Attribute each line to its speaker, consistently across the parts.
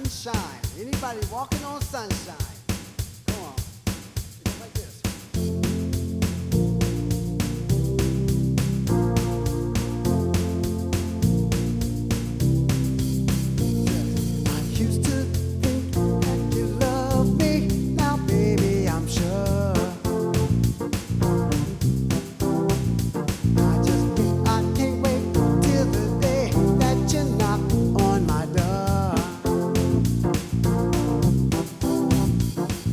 Speaker 1: sunshine. Anybody walking on sunshine? Come on. It's like this. I used to think that you loved me. Now, baby, I'm sure. I can't wait till the day that you knock on my door.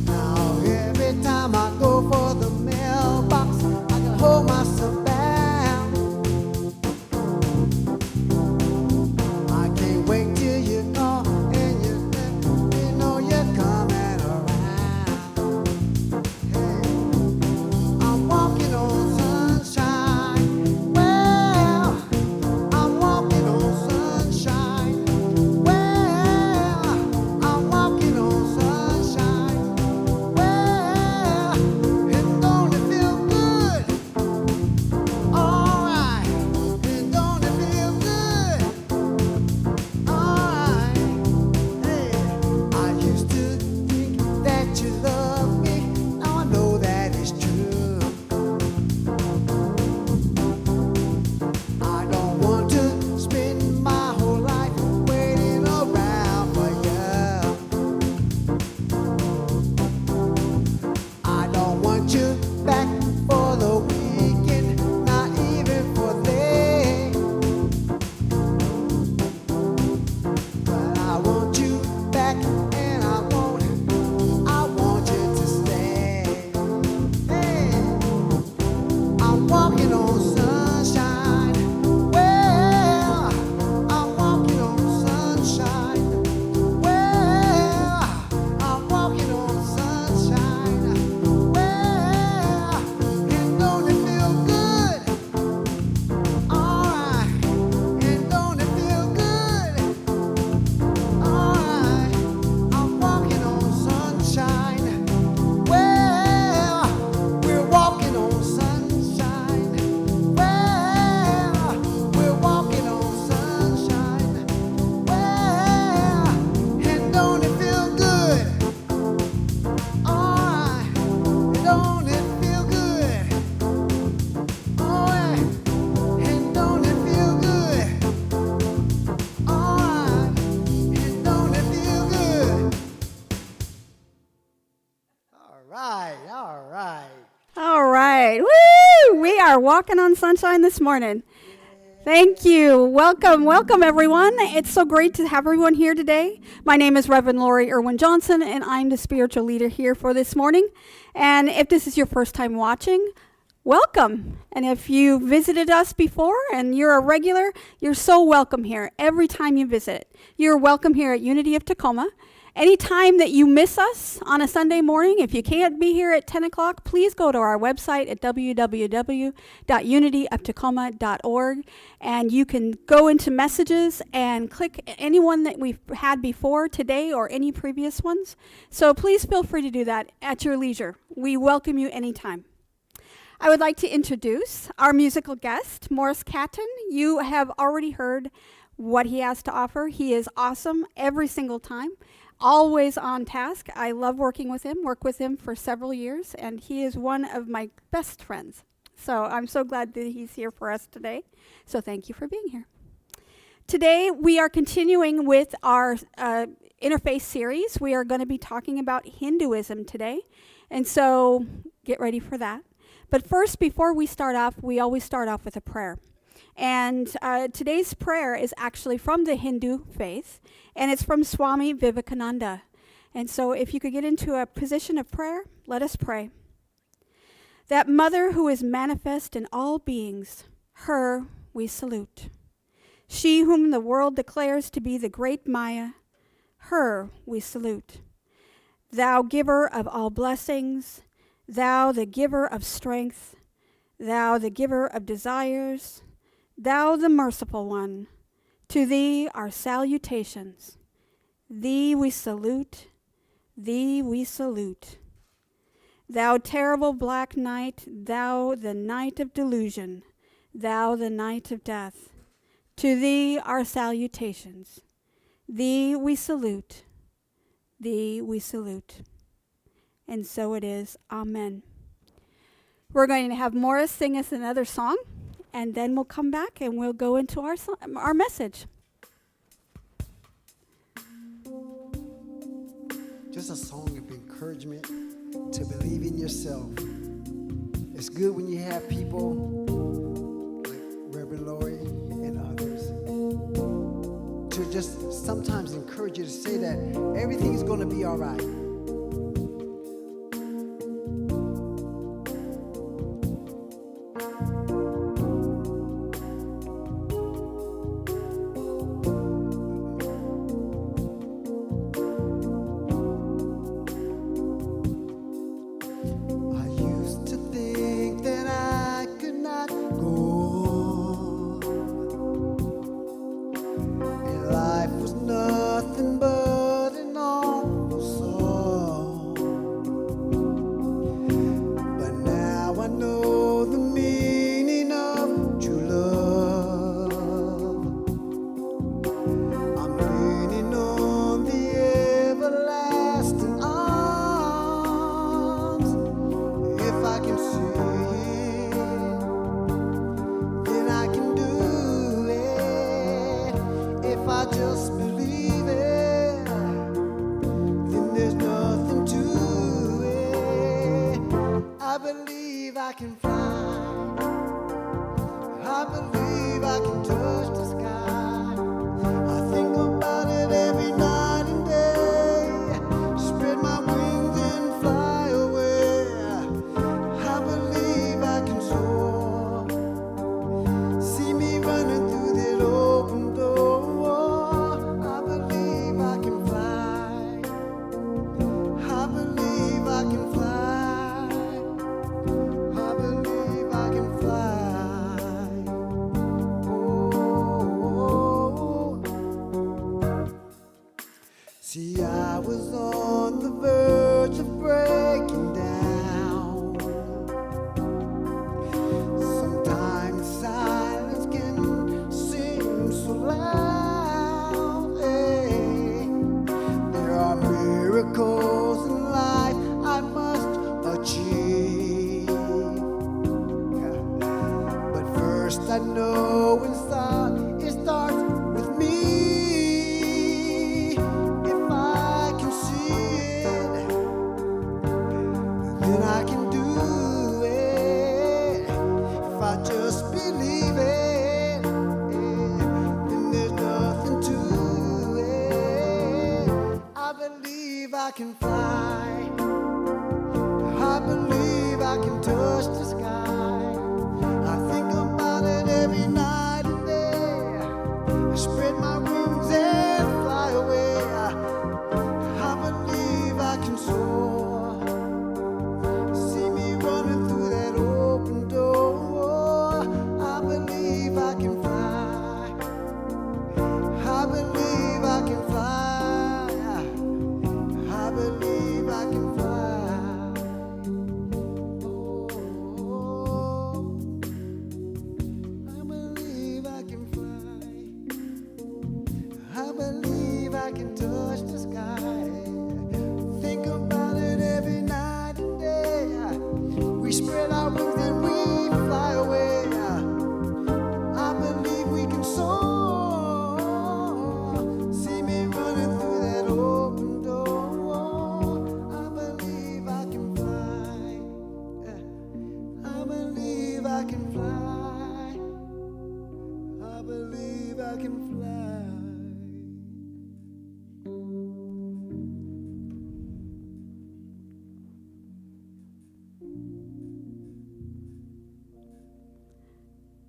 Speaker 1: Now every time I go for the mailbox, I can hold myself back. I can't wait till you call and you know you're coming around. Hey, I'm walking on sunshine. Well, I'm walking on sunshine. Well, I'm walking on sunshine. Well, and don't it feel good? All right, and don't it feel good? All right, hey, I used to think that you loved me. Now I know that it's true. I don't want to spend my whole life waiting around for you. I don't want you back for the weekend, not even for late. But I want you back and I want you to stay. Hey, I'm walking on sunshine. Well, I'm walking on sunshine. Well, I'm walking on sunshine. Well, and don't it feel good? All right, and don't it feel good? All right, I'm walking on sunshine. Well, we're walking on sunshine. Well, we're walking on sunshine. Well, and don't it feel good? All right, and don't it feel good? All right, and don't it feel good? All right, and don't it feel good? All right, all right.
Speaker 2: All right. Woo! We are walking on sunshine this morning. Thank you. Welcome, welcome everyone. It's so great to have everyone here today. My name is Reverend Lori Erwin Johnson, and I'm the spiritual leader here for this morning. And if this is your first time watching, welcome. And if you visited us before and you're a regular, you're so welcome here every time you visit. You're welcome here at Unity of Tacoma. Anytime that you miss us on a Sunday morning, if you can't be here at 10 o'clock, please go to our website at www.unityoftacoma.org, and you can go into messages and click anyone that we've had before today or any previous ones. So please feel free to do that at your leisure. We welcome you anytime. I would like to introduce our musical guest, Morris Catten. You have already heard what he has to offer. He is awesome every single time. Always on task. I love working with him, worked with him for several years, and he is one of my best friends. So I'm so glad that he's here for us today. So thank you for being here. Today we are continuing with our Interfaith series. We are going to be talking about Hinduism today, and so get ready for that. But first, before we start off, we always start off with a prayer. And today's prayer is actually from the Hindu faith, and it's from Swami Vivekananda. And so if you could get into a position of prayer, let us pray. That mother who is manifest in all beings, her we salute. She whom the world declares to be the great Maya, her we salute. Thou giver of all blessings, thou the giver of strength, thou the giver of desires, thou the merciful one, to thee our salutations. Thee we salute, thee we salute. Thou terrible black night, thou the night of delusion, thou the night of death. To thee our salutations. Thee we salute, thee we salute. And so it is. Amen. We're going to have Morris sing us another song, and then we'll come back and we'll go into our message.
Speaker 1: Just a song of encouragement to believe in yourself. It's good when you have people like Reverend Lori and others to just sometimes encourage you to say that everything's going to be all right.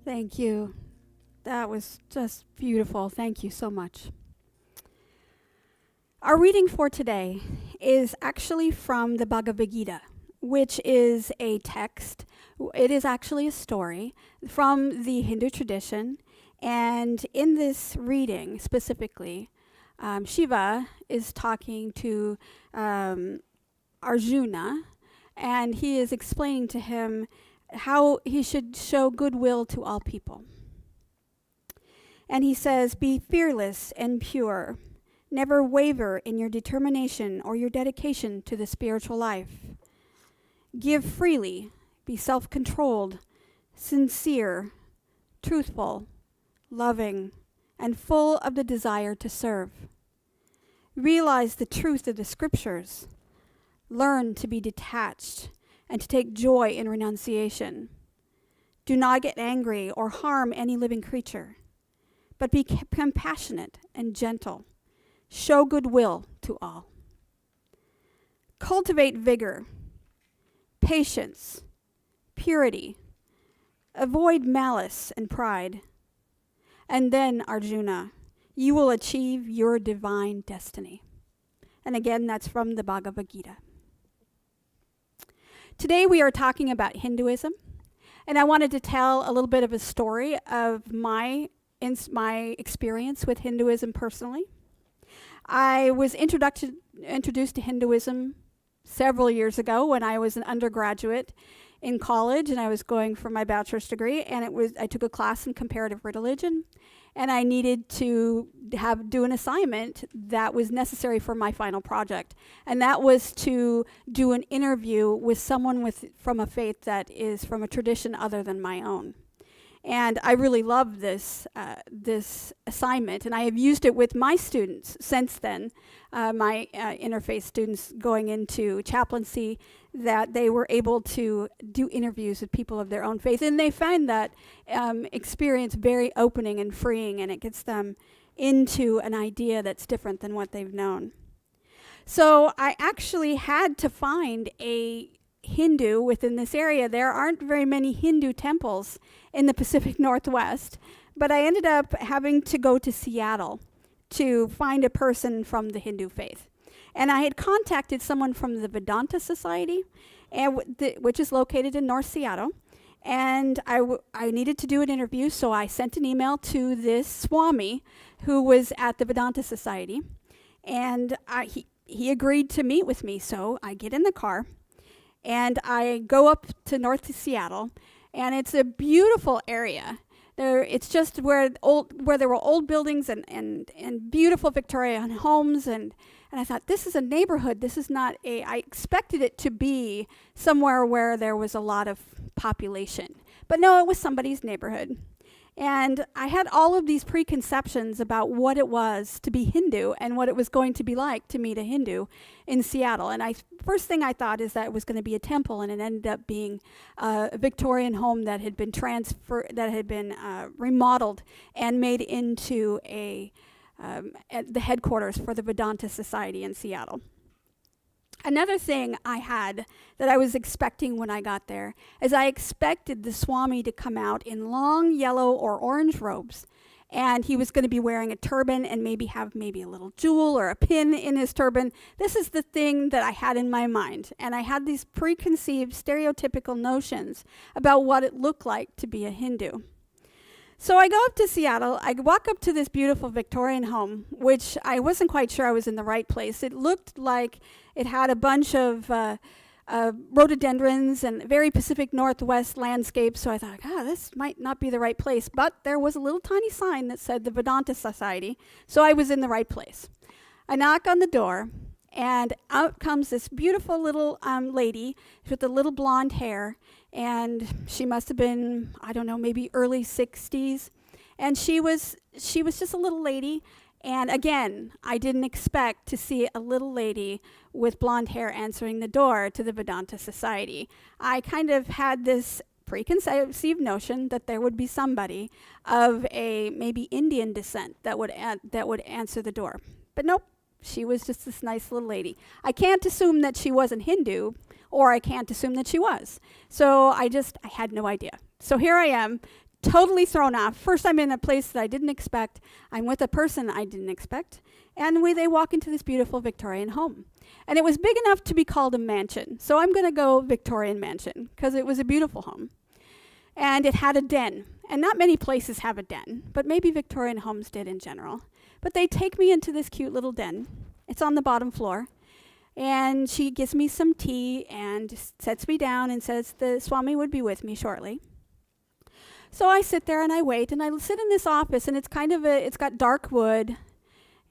Speaker 2: Thank you. That was just beautiful. Thank you so much. Our reading for today is actually from the Bhagavad Gita, which is a text. It is actually a story from the Hindu tradition. And in this reading specifically, Shiva is talking to Arjuna, and he is explaining to him how he should show goodwill to all people. And he says, "Be fearless and pure. Never waver in your determination or your dedication to the spiritual life. Give freely, be self-controlled, sincere, truthful, loving, and full of the desire to serve. Realize the truth of the scriptures. Learn to be detached and to take joy in renunciation. Do not get angry or harm any living creature, but be compassionate and gentle. Show goodwill to all. Cultivate vigor, patience, purity. Avoid malice and pride. And then, Arjuna, you will achieve your divine destiny. And again, that's from the Bhagavad Gita. Today we are talking about Hinduism, and I wanted to tell a little bit of a story of my experience with Hinduism personally. I was introduced to Hinduism several years ago when I was an undergraduate in college, and I was going for my bachelor's degree, and I took a class in comparative religion, and I needed to do an assignment that was necessary for my final project, and that was to do an interview with someone from a faith that is from a tradition other than my own. And I really loved this assignment, and I have used it with my students since then, my Interfaith students going into chaplaincy, that they were able to do interviews with people of their own faith, and they find that experience very opening and freeing, and it gets them into an idea that's different than what they've known. So I actually had to find a Hindu within this area. There aren't very many Hindu temples in the Pacific Northwest, but I ended up having to go to Seattle to find a person from the Hindu faith. And I had contacted someone from the Vedanta Society, which is located in North Seattle, and I needed to do an interview, so I sent an email to this Swami who was at the Vedanta Society, and he agreed to meet with me. So I get in the car, and I go up to North Seattle, and it's a beautiful area. It's just where there were old buildings and beautiful Victorian homes, and I thought, this is a neighborhood. This is not I expected it to be somewhere where there was a lot of population. But no, it was somebody's neighborhood. And I had all of these preconceptions about what it was to be Hindu and what it was going to be like to meet a Hindu in Seattle. And first thing I thought is that it was going to be a temple, and it ended up being a Victorian home that had been remodeled and made into the headquarters for the Vedanta Society in Seattle. Another thing I had that I was expecting when I got there is I expected the Swami to come out in long yellow or orange robes, and he was going to be wearing a turban and have a little jewel or a pin in his turban. This is the thing that I had in my mind, and I had these preconceived stereotypical notions about what it looked like to be a Hindu. So I go up to Seattle. I walk up to this beautiful Victorian home, which I wasn't quite sure I was in the right place. It looked like it had a bunch of rhododendrons and very Pacific Northwest landscape. So I thought, this might not be the right place. But there was a little tiny sign that said the Vedanta Society. So I was in the right place. I knock on the door, and out comes this beautiful little lady with the little blonde hair. And she must have been, I don't know, maybe early 60s. And she was just a little lady. And again, I didn't expect to see a little lady with blonde hair answering the door to the Vedanta Society. I kind of had this preconceived notion that there would be somebody of a maybe Indian descent that would answer the door. But nope, she was just this nice little lady. I can't assume that she wasn't Hindu, or I can't assume that she was. So I had no idea. So here I am, totally thrown off. First, I'm in a place that I didn't expect. I'm with a person I didn't expect. And they walk into this beautiful Victorian home. And it was big enough to be called a mansion. So I'm going to go Victorian mansion, because it was a beautiful home. And it had a den. And not many places have a den, but maybe Victorian homes did in general. But they take me into this cute little den. It's on the bottom floor. And she gives me some tea and sets me down and says the Swami would be with me shortly. So I sit there and I wait, and I sit in this office, and it's got dark wood,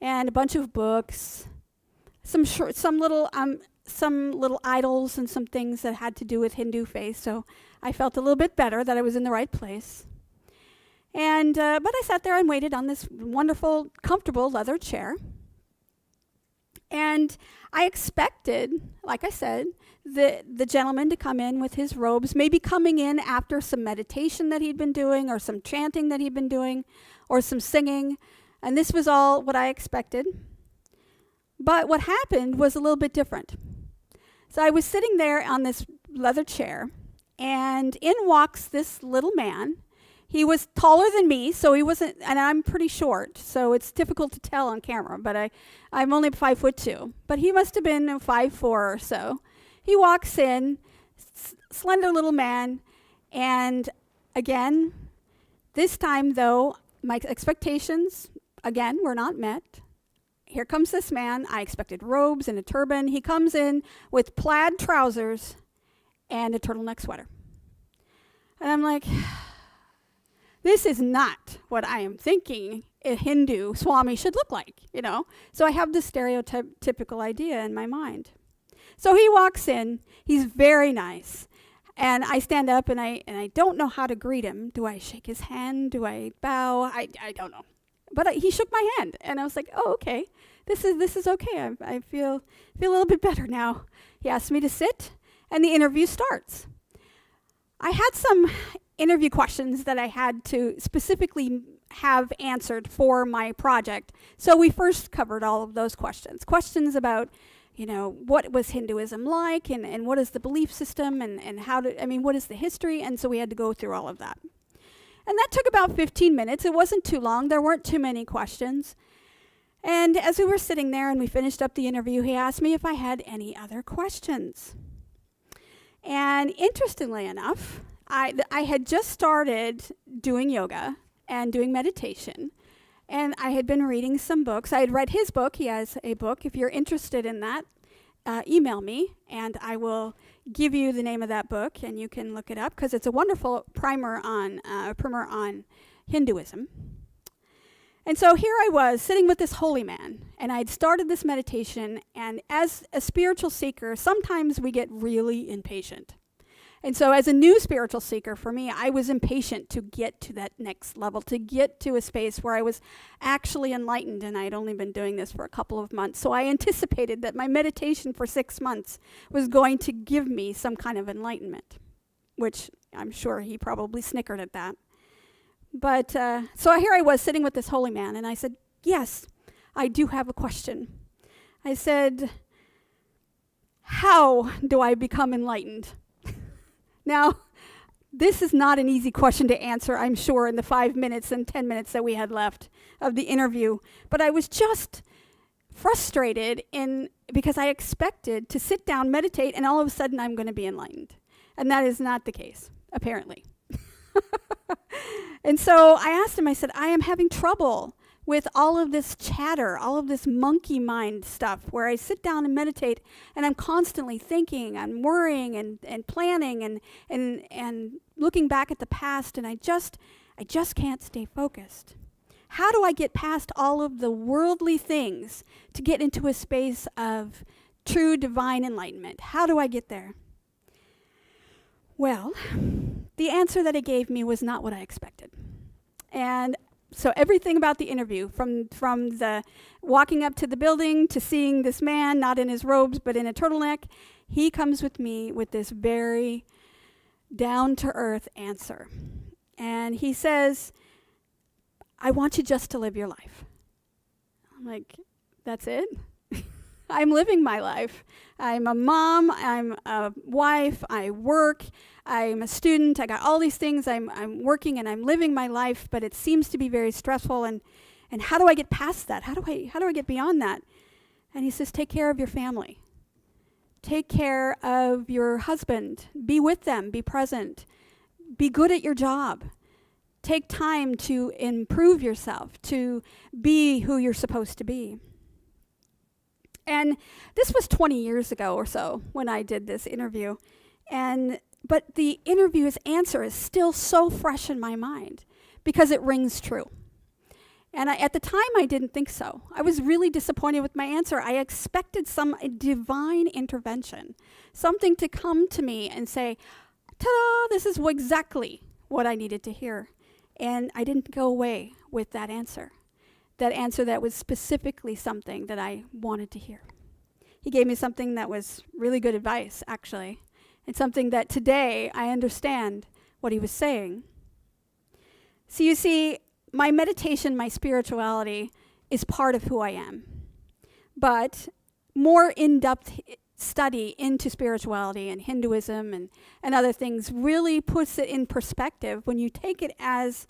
Speaker 2: and a bunch of books, some little idols and some things that had to do with Hindu faith. So I felt a little bit better that I was in the right place. And but I sat there and waited on this wonderful, comfortable leather chair. And I expected, like I said, the gentleman to come in with his robes, maybe coming in after some meditation that he'd been doing, or some chanting that he'd been doing, or some singing. And this was all what I expected. But what happened was a little bit different. So I was sitting there on this leather chair, and in walks this little man. He was taller than me, so he wasn't, and I'm pretty short, so it's difficult to tell on camera, but I'm only 5'2", but he must have been 5'4" or so. He walks in, slender little man, and again, this time though, my expectations, again, were not met. Here comes this man. I expected robes and a turban. He comes in with plaid trousers and a turtleneck sweater. And I'm like, this is not what I am thinking a Hindu Swami should look like, you know? So I have this stereotypical idea in my mind. So he walks in. He's very nice. And I stand up, and I don't know how to greet him. Do I shake his hand? Do I bow? I don't know. But he shook my hand, and I was like, oh, okay. This is okay. I feel a little bit better now. He asked me to sit, and the interview starts. I had some interview questions that I had to specifically have answered for my project. So we first covered all of those questions. Questions about, you know, what was Hinduism like, and what is the belief system, and what is the history? And so we had to go through all of that. And that took about 15 minutes. It wasn't too long. There weren't too many questions. And as we were sitting there and we finished up the interview, he asked me if I had any other questions. And interestingly enough, I had just started doing yoga and doing meditation, and I had been reading some books. I had read his book. He has a book. If you're interested in that, email me, and I will give you the name of that book, and you can look it up, because it's a wonderful primer on Hinduism. And so here I was sitting with this holy man, and I had started this meditation, and as a spiritual seeker, sometimes we get really impatient. And so as a new spiritual seeker, for me, I was impatient to get to that next level, to get to a space where I was actually enlightened, and I had only been doing this for a couple of months. So I anticipated that my meditation for 6 months was going to give me some kind of enlightenment, which I'm sure he probably snickered at that. But so here I was sitting with this holy man, and I said, yes, I do have a question. I said, how do I become enlightened? Now, this is not an easy question to answer, I'm sure, in the 5 minutes and 10 minutes that we had left of the interview. But I was just frustrated because I expected to sit down, meditate, and all of a sudden I'm going to be enlightened. And that is not the case, apparently. And so I asked him, I said, I am having trouble with all of this chatter, all of this monkey mind stuff, where I sit down and meditate, and I'm constantly thinking, I'm worrying and planning and looking back at the past, and I just can't stay focused. How do I get past all of the worldly things to get into a space of true divine enlightenment? How do I get there? Well, the answer that he gave me was not what I expected. And so everything about the interview, from the walking up to the building to seeing this man, not in his robes, but in a turtleneck, he comes with me with this very down-to-earth answer. And he says, I want you just to live your life. I'm like, that's it? I'm living my life. I'm a mom, I'm a wife, I work, I'm a student, I got all these things, I'm working and I'm living my life, but it seems to be very stressful, and how do I get past that? How do I get beyond that? And he says, take care of your family. Take care of your husband. Be with them, be present. Be good at your job. Take time to improve yourself, to be who you're supposed to be. And this was 20 years ago or so when I did this interview. But the interview's answer is still so fresh in my mind because it rings true. And at the time, I didn't think so. I was really disappointed with my answer. I expected some divine intervention, something to come to me and say, ta-da, this is exactly what I needed to hear. And I didn't go away with that answer that was specifically something that I wanted to hear. He gave me something that was really good advice, actually, and something that today I understand what he was saying. So you see, my meditation, my spirituality is part of who I am. But more in-depth study into spirituality and Hinduism and other things really puts it in perspective when you take it as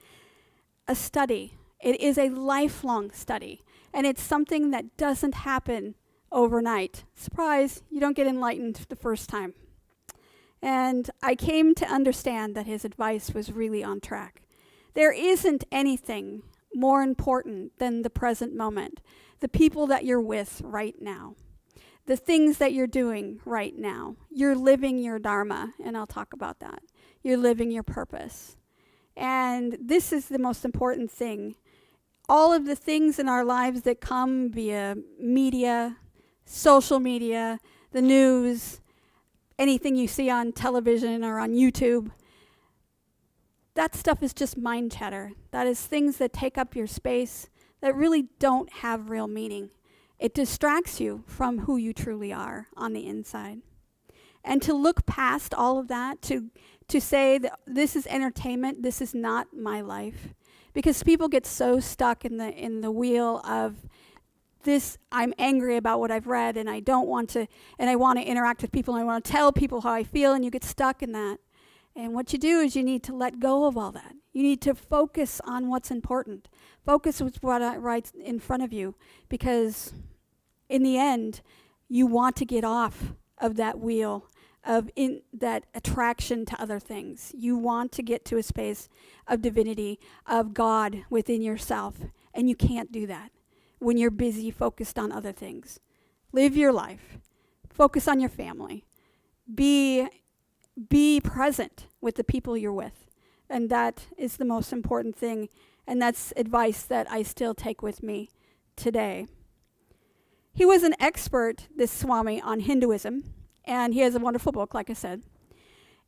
Speaker 2: a study. It is a lifelong study, and it's something that doesn't happen overnight. Surprise, you don't get enlightened the first time. And I came to understand that his advice was really on track. There isn't anything more important than the present moment, the people that you're with right now, the things that you're doing right now. You're living your dharma, and I'll talk about that. You're living your purpose. And this is the most important thing. All of the things in our lives that come via media, social media, the news, anything you see on television or on YouTube, that stuff is just mind chatter. That is things that take up your space that really don't have real meaning. It distracts you from who you truly are on the inside. And to look past all of that, to say that this is entertainment, this is not my life. Because people get so stuck in the wheel of this, I'm angry about what I've read and I don't want to, and I want to interact with people and I want to tell people how I feel, and you get stuck in that. And what you do is you need to let go of all that. You need to focus on what's important. Focus with what right in front of you, because in the end, you want to get off of that wheel of that attraction to other things. You want to get to a space of divinity, of God within yourself, and you can't do that when you're busy focused on other things. Live your life. Focus on your family. Be present with the people you're with. And that is the most important thing. And that's advice that I still take with me today. He was an expert, this Swami, on Hinduism. And he has a wonderful book, like I said.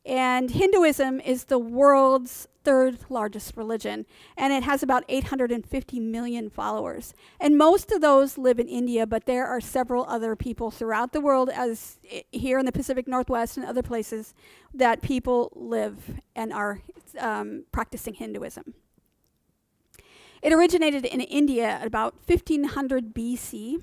Speaker 2: And Hinduism is the world's third largest religion. And it has about 850 million followers. And most of those live in India, but there are several other people throughout the world, as here in the Pacific Northwest and other places, that people live and are practicing Hinduism. It originated in India at about 1500 BC.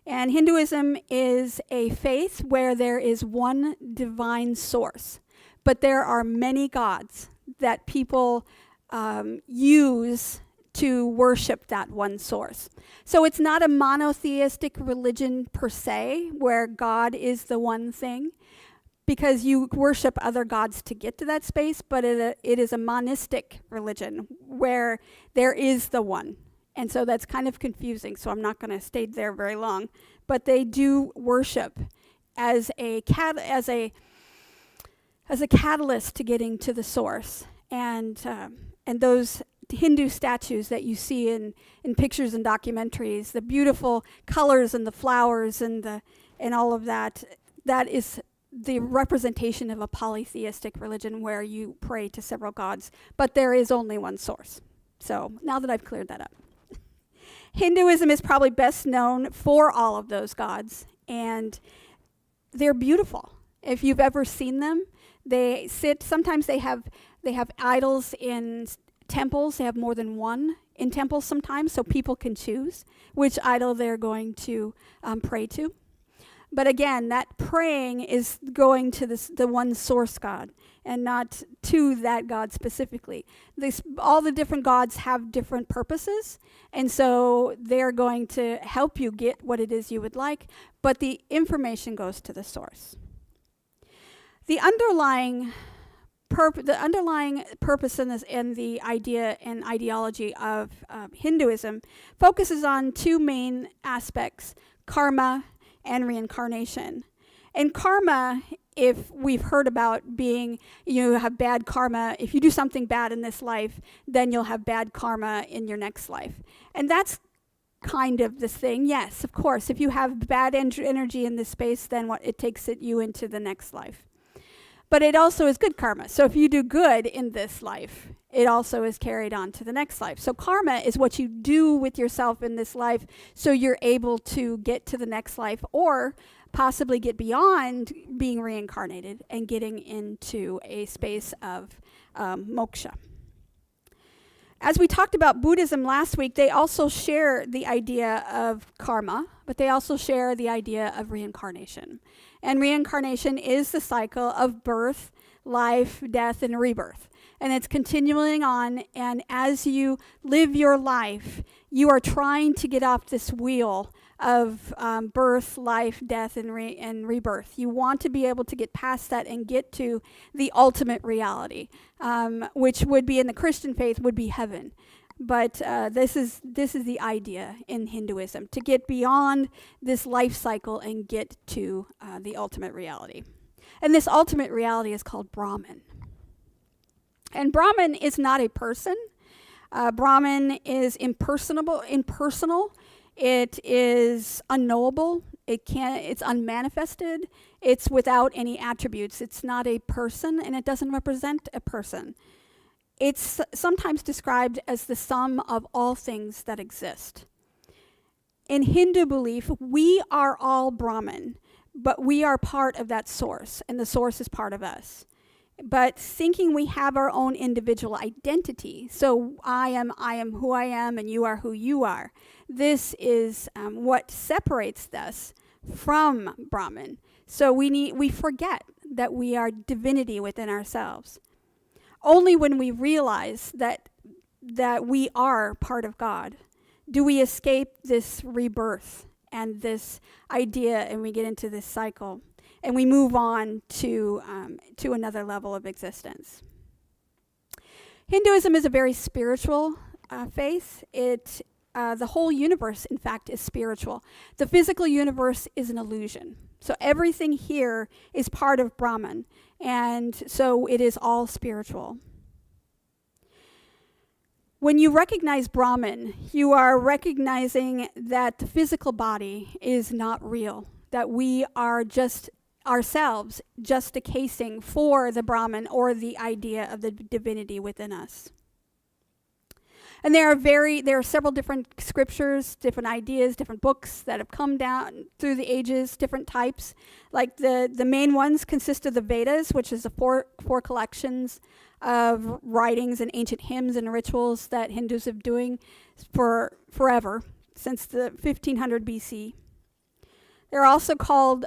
Speaker 2: And Hinduism is a faith where there is one divine source, but there are many gods that people use to worship that one source. So it's not a monotheistic religion per se, where God is the one thing, because you worship other gods to get to that space, but it is a monistic religion where there is the one. And so that's kind of confusing, so I'm not going to stay there very long. But they do worship as a catalyst to getting to the source. And those Hindu statues that you see in pictures and documentaries, the beautiful colors and the flowers and all of that, that is the representation of a polytheistic religion where you pray to several gods, but there is only one source. So now that I've cleared that up. Hinduism is probably best known for all of those gods, and they're beautiful. If you've ever seen them, sometimes they have idols in temples. They have more than one in temples sometimes, so people can choose which idol they're going to pray to. But again, that praying is going to the one source God and not to that God specifically. All the different gods have different purposes, and so they're going to help you get what it is you would like, but the information goes to the source. The underlying purpose and the idea and ideology of Hinduism focuses on two main aspects: karma and reincarnation. And karma if we've heard about being, you have bad karma. If you do something bad in this life, then you'll have bad karma in your next life. And that's kind of this thing. Yes, of course. If you have bad energy in this space, then it takes you into the next life. But it also is good karma. So if you do good in this life, it also is carried on to the next life. So karma is what you do with yourself in this life so you're able to get to the next life or possibly get beyond being reincarnated and getting into a space of moksha. As we talked about Buddhism last week, they also share the idea of karma, but they also share the idea of reincarnation. And reincarnation is the cycle of birth, life, death, and rebirth. And it's continuing on, and as you live your life, you are trying to get off this wheel of birth, life, death, and rebirth. You want to be able to get past that and get to the ultimate reality, which would be in the Christian faith would be heaven. But this is the idea in Hinduism, to get beyond this life cycle and get to the ultimate reality. And this ultimate reality is called Brahman. And Brahman is not a person. Brahman is impersonal. It is unknowable. It's unmanifested. It's without any attributes. It's not a person, and it doesn't represent a person. It's sometimes described as the sum of all things that exist. In Hindu belief, we are all Brahman, but we are part of that source, and the source is part of us. But thinking we have our own individual identity, so I am who I am, and you are who you are, this is what separates us from Brahman. So we forget that we are divinity within ourselves. Only when we realize that we are part of God do we escape this rebirth and this idea, and we get into this cycle, and we move on to another level of existence. Hinduism is a very spiritual faith. The whole universe, in fact, is spiritual. The physical universe is an illusion. So everything here is part of Brahman, and so it is all spiritual. When you recognize Brahman, you are recognizing that the physical body is not real, that we are just ourselves, just a casing for the Brahman or the idea of the divinity within us. And there are several different scriptures, different ideas, different books that have come down through the ages, different types. Like the main ones consist of the Vedas, which is the four collections of writings and ancient hymns and rituals that Hindus have been doing for forever, since the 1500 BC. They're also parts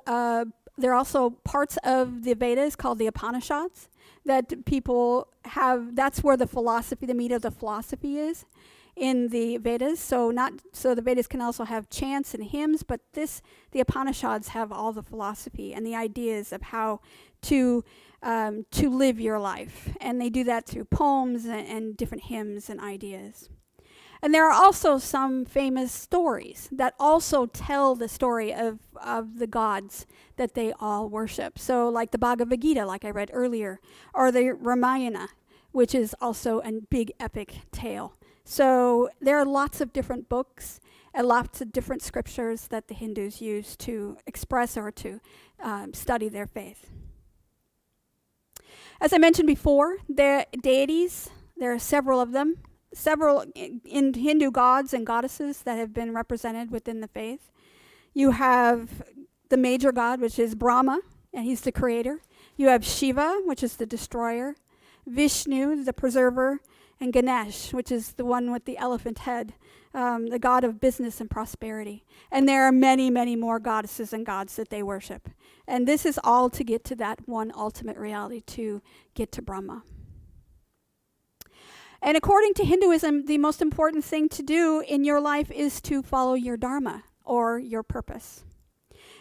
Speaker 2: of the Vedas called the Upanishads that people have. That's where the meat of the philosophy is in the Vedas. So the Vedas can also have chants and hymns, but the Upanishads have all the philosophy and the ideas of how to live your life, and they do that through poems and different hymns and ideas. And there are also some famous stories that also tell the story of the gods that they all worship. So like the Bhagavad Gita, like I read earlier, or the Ramayana, which is also a big epic tale. So there are lots of different books and lots of different scriptures that the Hindus use to express or to study their faith. As I mentioned before, their deities, there are several of them. Several in Hindu gods and goddesses that have been represented within the faith. You have the major god, which is Brahma, and he's the creator. You have Shiva, which is the destroyer. Vishnu, the preserver. And Ganesh, which is the one with the elephant head, the god of business and prosperity. And there are many, many more goddesses and gods that they worship. And this is all to get to that one ultimate reality, to get to Brahma. And according to Hinduism, the most important thing to do in your life is to follow your dharma, or your purpose.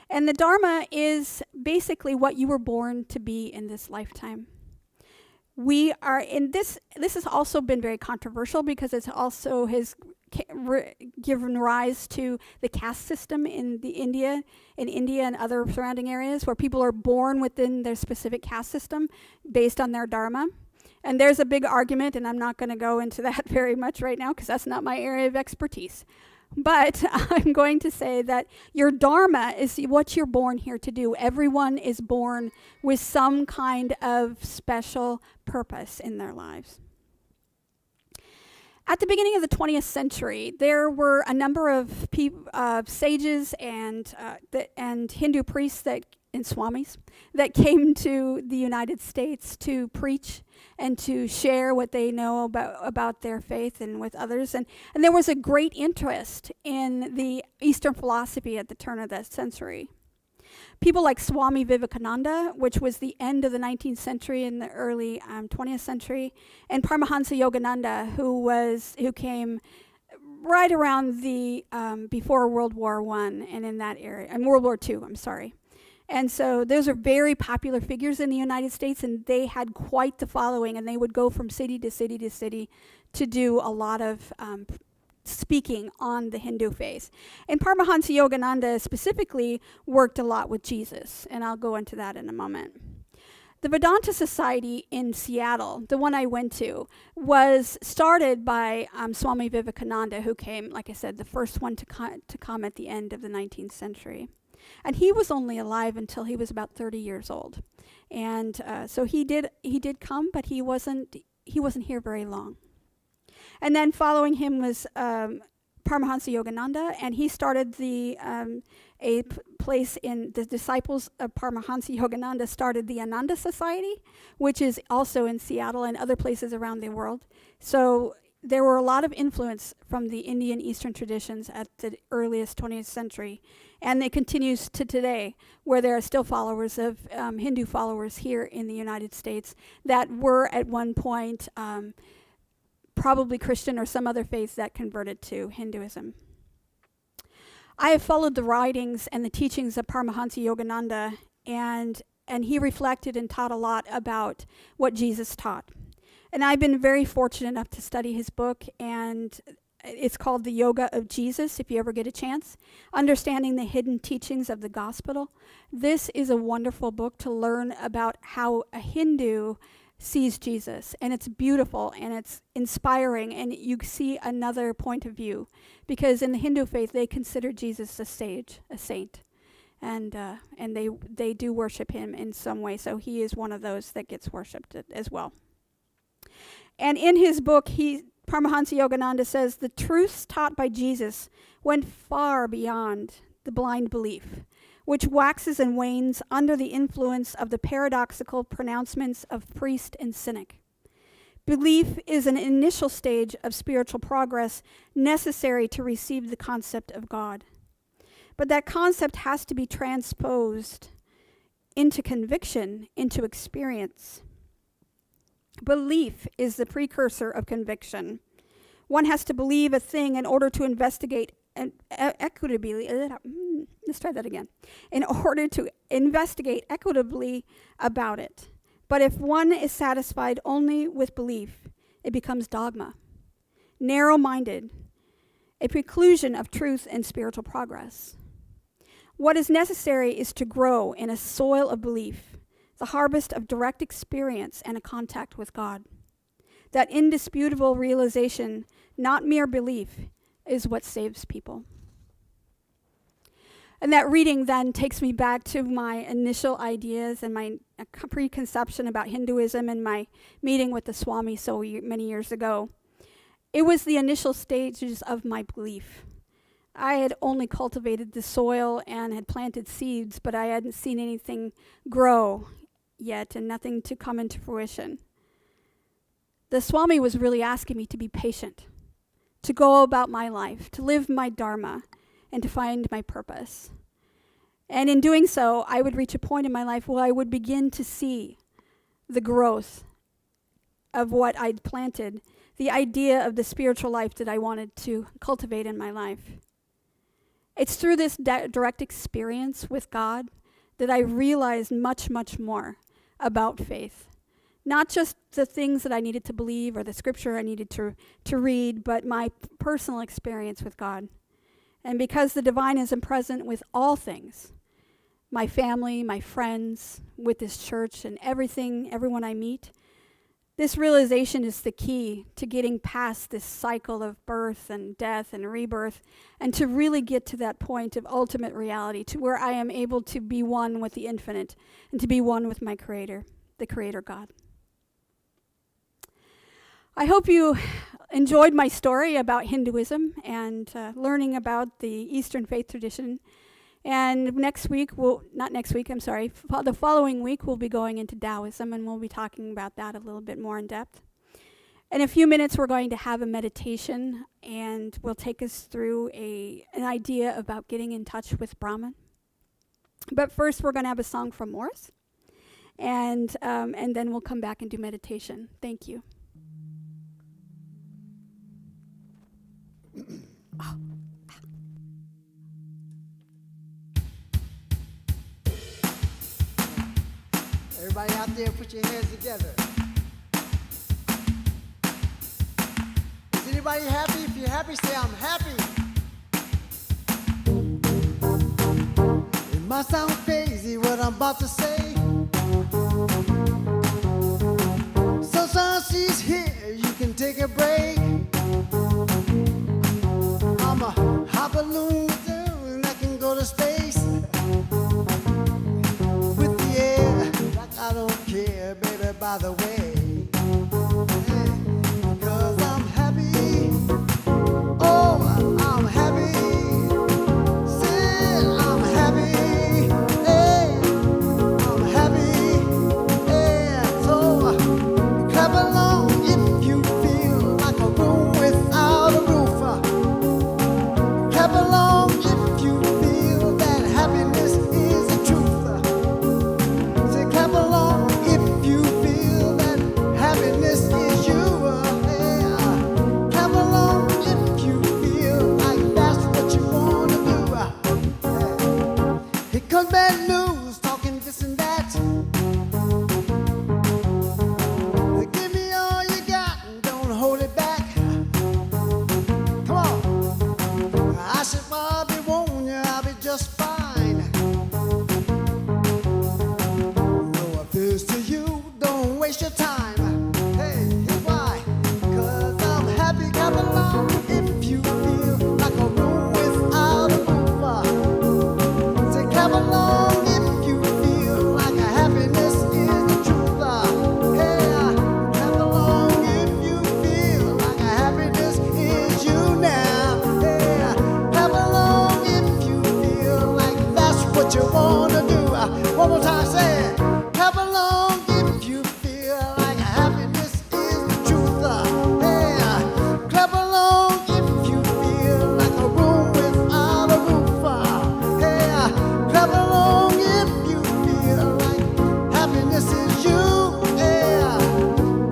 Speaker 2: And the dharma is basically what you were born to be in this lifetime. We are in this has also been very controversial because it also has given rise to the caste system in India and other surrounding areas, where people are born within their specific caste system based on their dharma. And there's a big argument, and I'm not going to go into that very much right now because that's not my area of expertise. But I'm going to say that your dharma is what you're born here to do. Everyone is born with some kind of special purpose in their lives. At the beginning of the 20th century, there were a number of sages and Hindu priests and swamis that came to the United States to preach and to share what they know about their faith and with others. And there was a great interest in the Eastern philosophy at the turn of that century. People like Swami Vivekananda, which was the end of the 19th century and the early 20th century, and Paramahansa Yogananda, who came right around the before World War I and in that area, and World War II, I'm sorry. And so those are very popular figures in the United States, and they had quite the following, and they would go from city to city to city to do a lot of speaking on the Hindu faith. And Paramahansa Yogananda specifically worked a lot with Jesus, and I'll go into that in a moment. The Vedanta Society in Seattle, the one I went to, was started by Swami Vivekananda, who came, like I said, the first one to come at the end of the 19th century. And he was only alive until he was about 30 years old. And so he did come, but he wasn't here very long. And then following him was Paramahansa Yogananda, and he started a place in the disciples of Paramahansa Yogananda started the Ananda Society, which is also in Seattle and other places around the world. So there were a lot of influence from the Indian Eastern traditions at the earliest 20th century, and it continues to today, where there are still followers of Hindu followers here in the United States that were at one point probably Christian or some other faith that converted to Hinduism. I have followed the writings and the teachings of Paramahansa Yogananda, and he reflected and taught a lot about what Jesus taught. And I've been very fortunate enough to study his book, and it's called The Yoga of Jesus, if you ever get a chance. Understanding the Hidden Teachings of the Gospel. This is a wonderful book to learn about how a Hindu sees Jesus, and it's beautiful and it's inspiring, and you see another point of view, because in the Hindu faith they consider Jesus a saint, and they do worship him in some way, so he is one of those that gets worshipped as well. And in his book, Paramahansa Yogananda says the truths taught by Jesus went far beyond the blind belief, which waxes and wanes under the influence of the paradoxical pronouncements of priest and cynic. Belief is an initial stage of spiritual progress necessary to receive the concept of God. But that concept has to be transposed into conviction, into experience. Belief is the precursor of conviction. One has to believe a thing in order to investigate equitably. Let's try that again. In order to investigate equitably about it. But if one is satisfied only with belief, it becomes dogma, narrow-minded, a preclusion of truth and spiritual progress. What is necessary is to grow in a soil of belief, the harvest of direct experience and a contact with God. That indisputable realization, not mere belief, is what saves people. And that reading then takes me back to my initial ideas and my preconception about Hinduism and my meeting with the Swami so many years ago. It was the initial stages of my belief. I had only cultivated the soil and had planted seeds, but I hadn't seen anything grow yet and nothing to come into fruition. The Swami was really asking me to be patient, to go about my life, to live my dharma, and to find my purpose. And in doing so, I would reach a point in my life where I would begin to see the growth of what I'd planted, the idea of the spiritual life that I wanted to cultivate in my life. It's through this direct experience with God that I realized much, much more about faith. Not just the things that I needed to believe or the scripture I needed to read, but my personal experience with God. And because the divine is present with all things, my family, my friends, with this church and everyone I meet, this realization is the key to getting past this cycle of birth and death and rebirth, and to really get to that point of ultimate reality, to where I am able to be one with the infinite and to be one with my Creator, the Creator God. I hope you enjoyed my story about Hinduism and learning about the Eastern faith tradition. And the following week we'll be going into Taoism, and we'll be talking about that a little bit more in depth. In a few minutes we're going to have a meditation, and will take us through an idea about getting in touch with Brahman. But first we're going to have a song from Morris, and then we'll come back and do meditation. Thank you.
Speaker 1: Everybody out there, put your hands together. Is anybody happy? If you're happy, say, I'm happy. It might sound crazy what I'm about to say. Sunshine, she's here, you can take a break. I'm a hot balloon and I can go to space. With the air, like I don't care, baby, by the way. Because I'm happy. Oh, I'm happy. Say I'm happy. Hey, I'm happy. Yeah, so clap along if you feel like a room without a roof. Clap along if you feel that happiness is the truth. Say clap along if you feel that happiness is you. Yeah. Clap along if you feel like that's what you want to do. Yeah. Here comes bad news, talking this and that. Give me all you got and don't hold it back. Come on. I said, well, I'll be warned you, I'll be just fine. No offense to you, don't waste your time. Hey, here's why. 'Cause I'm happy, clap along if you feel like a room without a roof. Say clap along if you feel like a happiness is the truth. Hey, clap along if you feel like a happiness is you now. Hey, clap along if you feel like that's what you want to do. One more time, say it. Clap along if you feel like happiness is the truth. Hey, clap along if you feel like a room without a roof. Hey, clap along if you feel like happiness is you. Hey,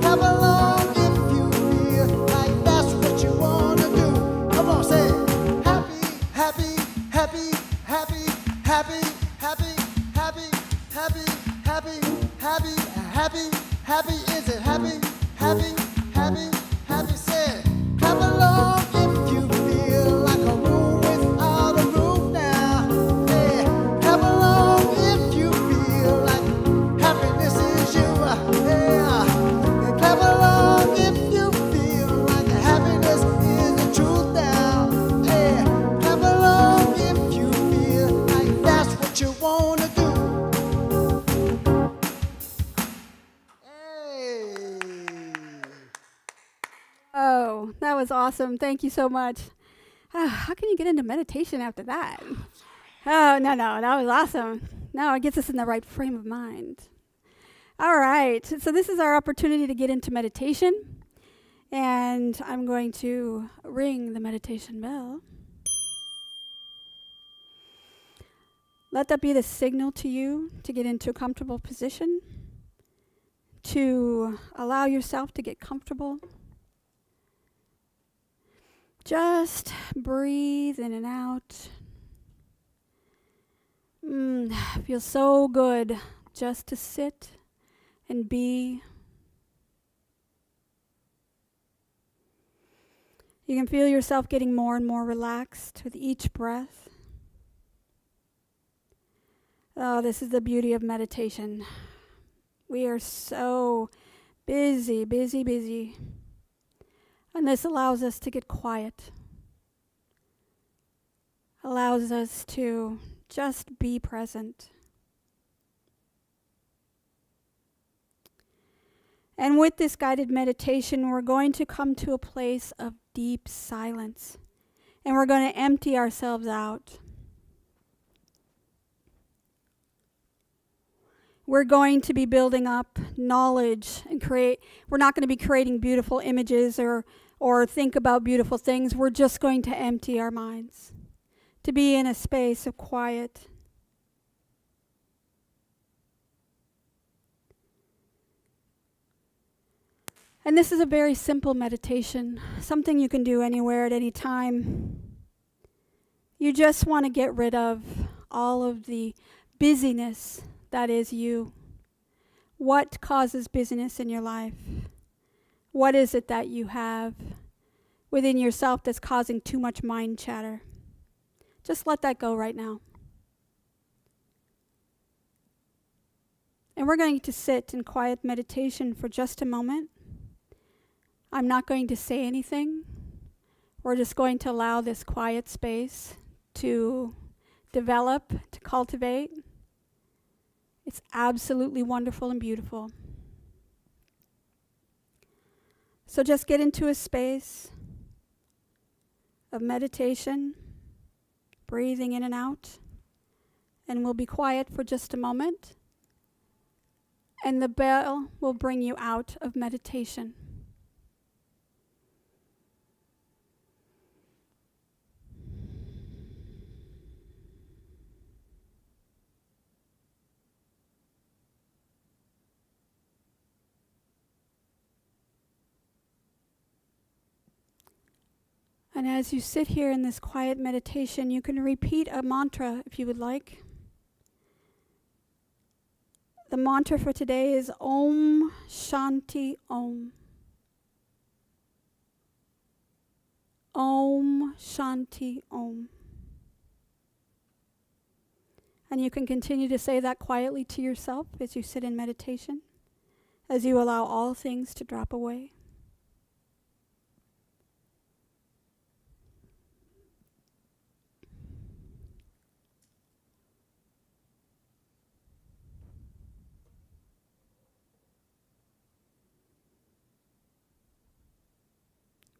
Speaker 1: clap along if you feel like that's what you want to do. Come on, say it. Happy, happy, happy, happy, happy, happy, happy, happy, happy, happy, happy, happy. Is it happy, happy, happy, happy? Say it. Clap along if you feel like a room without a roof now. Hey, clap along if you feel like happiness is you. Hey, and clap along if you feel like happiness is the truth now. Hey, clap along if you feel like that's what you want to do. Hey.
Speaker 2: Oh, that was awesome. Thank you so much. How can you get into meditation after that? Oh, no, that was awesome. Now it gets us in the right frame of mind. All right, so this is our opportunity to get into meditation, and I'm going to ring the meditation bell. Let that be the signal to you to get into a comfortable position, to allow yourself to get comfortable. Just breathe in and out. Feels so good just to sit and be You can feel yourself getting more and more relaxed with each breath. Oh, this is the beauty of meditation. We are so busy, busy, busy. And this allows us to get quiet. Allows us to just be present. And with this guided meditation, we're going to come to a place of deep silence. And we're going to empty ourselves out. We're going to be building up knowledge and we're not going to be creating beautiful images or think about beautiful things. We're just going to empty our minds, to be in a space of quiet. And this is a very simple meditation, something you can do anywhere at any time. You just want to get rid of all of the busyness that is you. What causes busyness in your life? What is it that you have within yourself that's causing too much mind chatter? Just let that go right now. And we're going to sit in quiet meditation for just a moment. I'm not going to say anything. We're just going to allow this quiet space to develop, to cultivate. It's absolutely wonderful and beautiful. So just get into a space of meditation, breathing in and out, and we'll be quiet for just a moment, and the bell will bring you out of meditation. And as you sit here in this quiet meditation, you can repeat a mantra if you would like. The mantra for today is Om Shanti Om. Om Shanti Om. And you can continue to say that quietly to yourself as you sit in meditation, as you allow all things to drop away.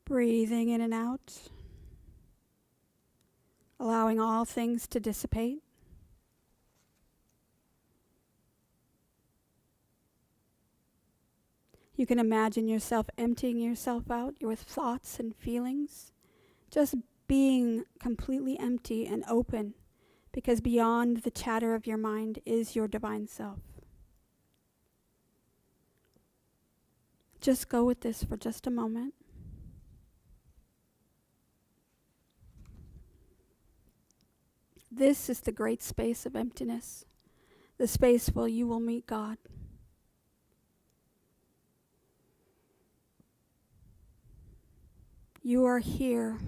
Speaker 2: Breathing in and out, allowing all things to dissipate. You can imagine yourself emptying yourself out with thoughts and feelings, just being completely empty and open, because beyond the chatter of your mind is your divine self. Just go with this for just a moment. This is the great space of emptiness, the space where you will meet God. You are here.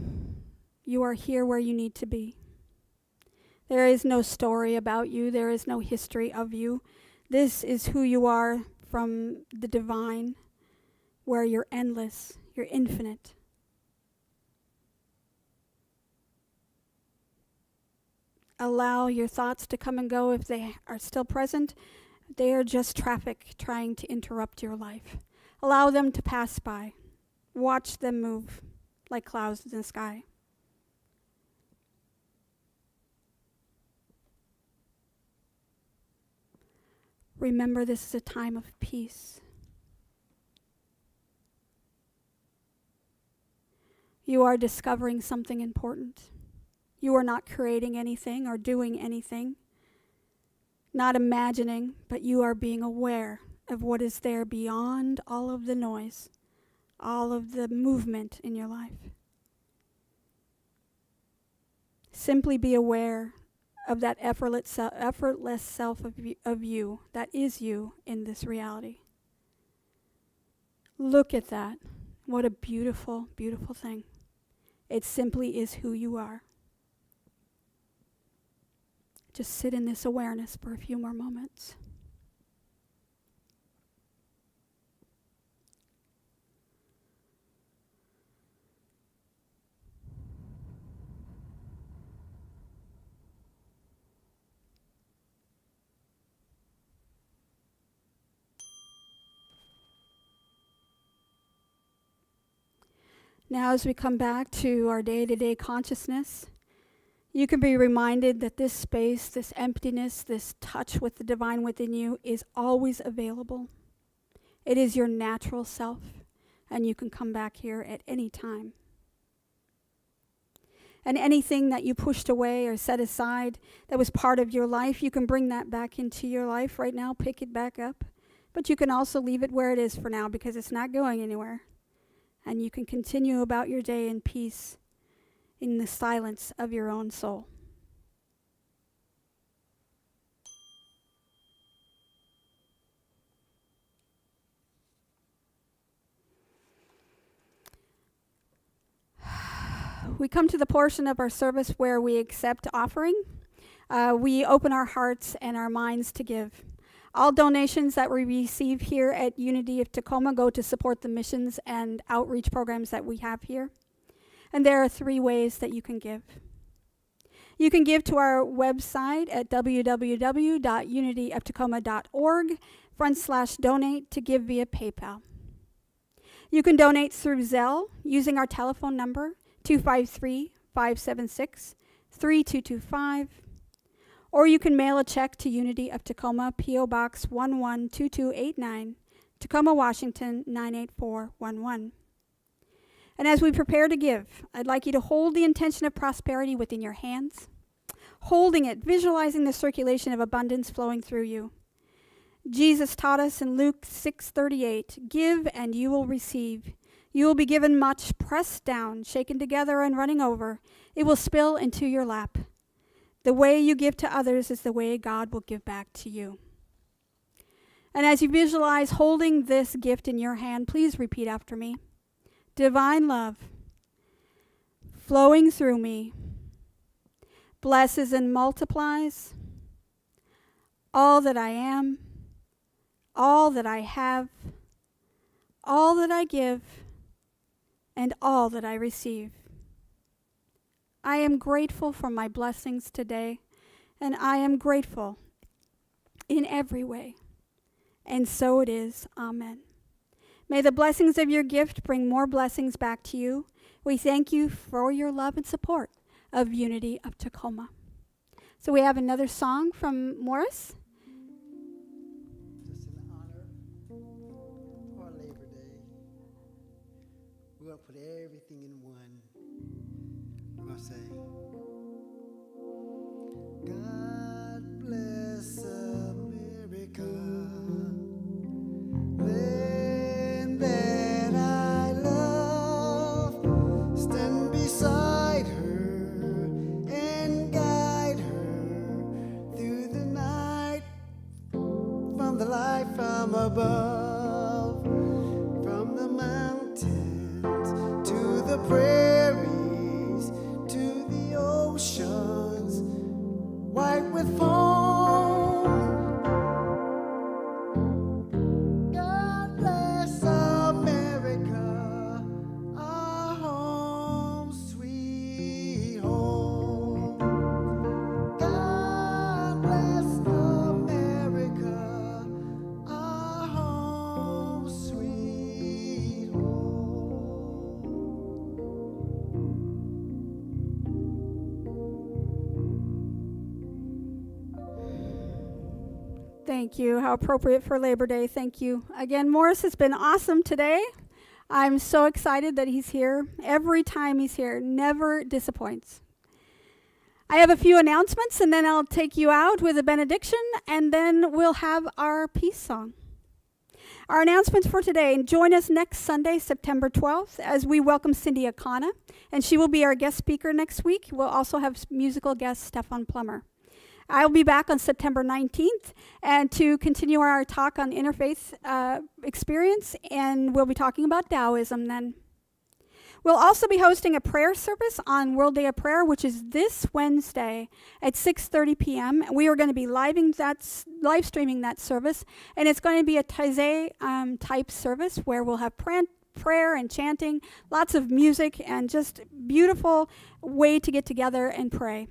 Speaker 2: You are here where you need to be. There is no story about you. There is no history of you. This is who you are from the divine, where you're endless, you're infinite. Allow your thoughts to come and go if they are still present. They are just traffic trying to interrupt your life. Allow them to pass by. Watch them move like clouds in the sky. Remember, this is a time of peace. You are discovering something important. You are not creating anything or doing anything, not imagining, but you are being aware of what is there beyond all of the noise, all of the movement in your life. Simply be aware of that effortless self of you that is you in this reality. Look at that. What a beautiful, beautiful thing. It simply is who you are. Just sit in this awareness for a few more moments. Now, as we come back to our day-to-day consciousness, you can be reminded that this space, this emptiness, this touch with the divine within you is always available. It is your natural self, and you can come back here at any time. And anything that you pushed away or set aside that was part of your life, you can bring that back into your life right now, pick it back up. But you can also leave it where it is for now because it's not going anywhere. And you can continue about your day in peace, in the silence of your own soul. We come to the portion of our service where we accept offering. We open our hearts and our minds to give. All donations that we receive here at Unity of Tacoma go to support the missions and outreach programs that we have here. And there are 3 ways that you can give. You can give to our website at www.unityoftacoma.org/donate to give via PayPal. You can donate through Zelle using our telephone number 253-576-3225. Or you can mail a check to Unity of Tacoma, P.O. Box 112289, Tacoma, Washington 98411. And as we prepare to give, I'd like you to hold the intention of prosperity within your hands, holding it, visualizing the circulation of abundance flowing through you. Jesus taught us in Luke 6:38, "Give and you will receive. You will be given much, pressed down, shaken together, and running over. It will spill into your lap." The way you give to others is the way God will give back to you. And as you visualize holding this gift in your hand, please repeat after me. Divine love flowing through me blesses and multiplies all that I am, all that I have, all that I give, and all that I receive. I am grateful for my blessings today, and I am grateful in every way. And so it is. Amen. May the blessings of your gift bring more blessings back to you. We thank you for your love and support of Unity of Tacoma. So we have another song from Morris.
Speaker 1: Just in honor for Labor Day, we're going to put everything in one. We're going to say, God bless America, land that I love. Stand beside her and guide her through the night, from the light from above, from the mountains to the prairies, to the oceans, white with foam. God bless America, our home, sweet home. God bless America, our home, sweet home.
Speaker 2: Thank you. How appropriate for Labor Day. Thank you. Again, Morris has been awesome today. I'm so excited that he's here. Every time he's here, never disappoints. I have a few announcements, and then I'll take you out with a benediction, and then we'll have our peace song. Our announcements for today: join us next Sunday, September 12th, as we welcome Cindy Akana, and she will be our guest speaker next week. We'll also have musical guest Stefan Plummer. I'll be back on September 19th and to continue our talk on interfaith experience, and we'll be talking about Taoism then. We'll also be hosting a prayer service on World Day of Prayer, which is this Wednesday at 6:30 p.m. We are going to be live streaming that service, and it's going to be a Taizé type service where we'll have prayer and chanting, lots of music, and just beautiful way to get together and pray.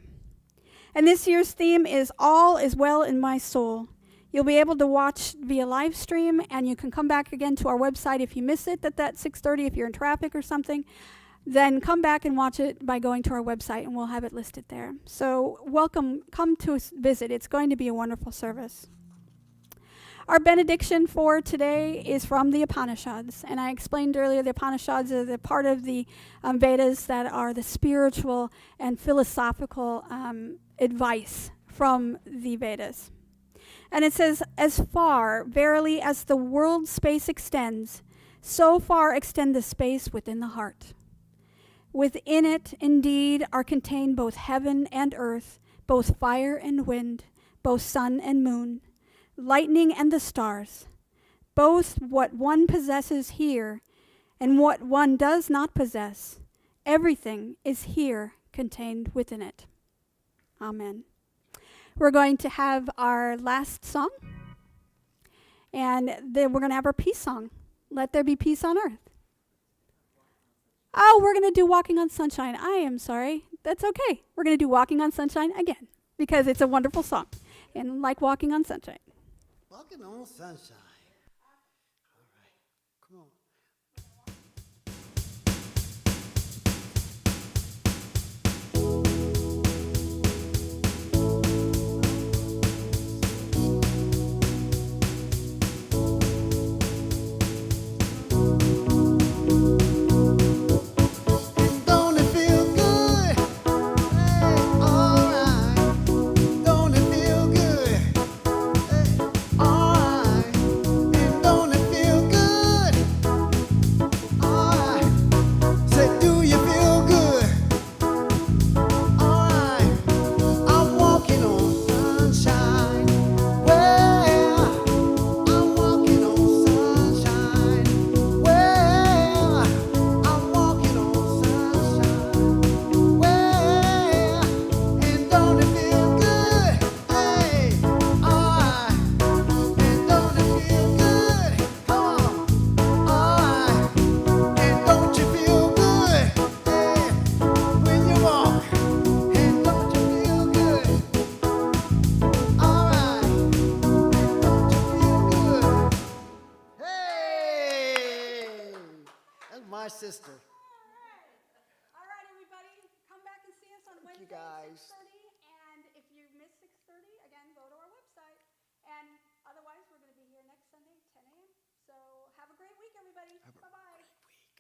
Speaker 2: And this year's theme is All is Well in My Soul. You'll be able to watch via live stream, and you can come back again to our website if you miss it at that 6:30 if you're in traffic or something. Then come back and watch it by going to our website, and we'll have it listed there. So welcome, come to visit. It's going to be a wonderful service. Our benediction for today is from the Upanishads. And I explained earlier the Upanishads are the part of the Vedas that are the spiritual and philosophical advice from the Vedas. And it says, as far, verily, as the world space extends, so far extend the space within the heart. Within it, indeed, are contained both heaven and earth, both fire and wind, both sun and moon, lightning and the stars, both what one possesses here and what one does not possess. Everything is here contained within it. Amen. We're going to have our last song, and then we're going to have our peace song, Let There Be Peace on Earth. Oh, we're going to do Walking on Sunshine. I am sorry. That's okay. We're going to do Walking on Sunshine again because it's a wonderful song, and like Walking on Sunshine.
Speaker 1: Walking on sunshine. All right, come on. Sister.
Speaker 2: All right, everybody, come back and see us on Wednesday,
Speaker 1: guys.
Speaker 2: 6:30.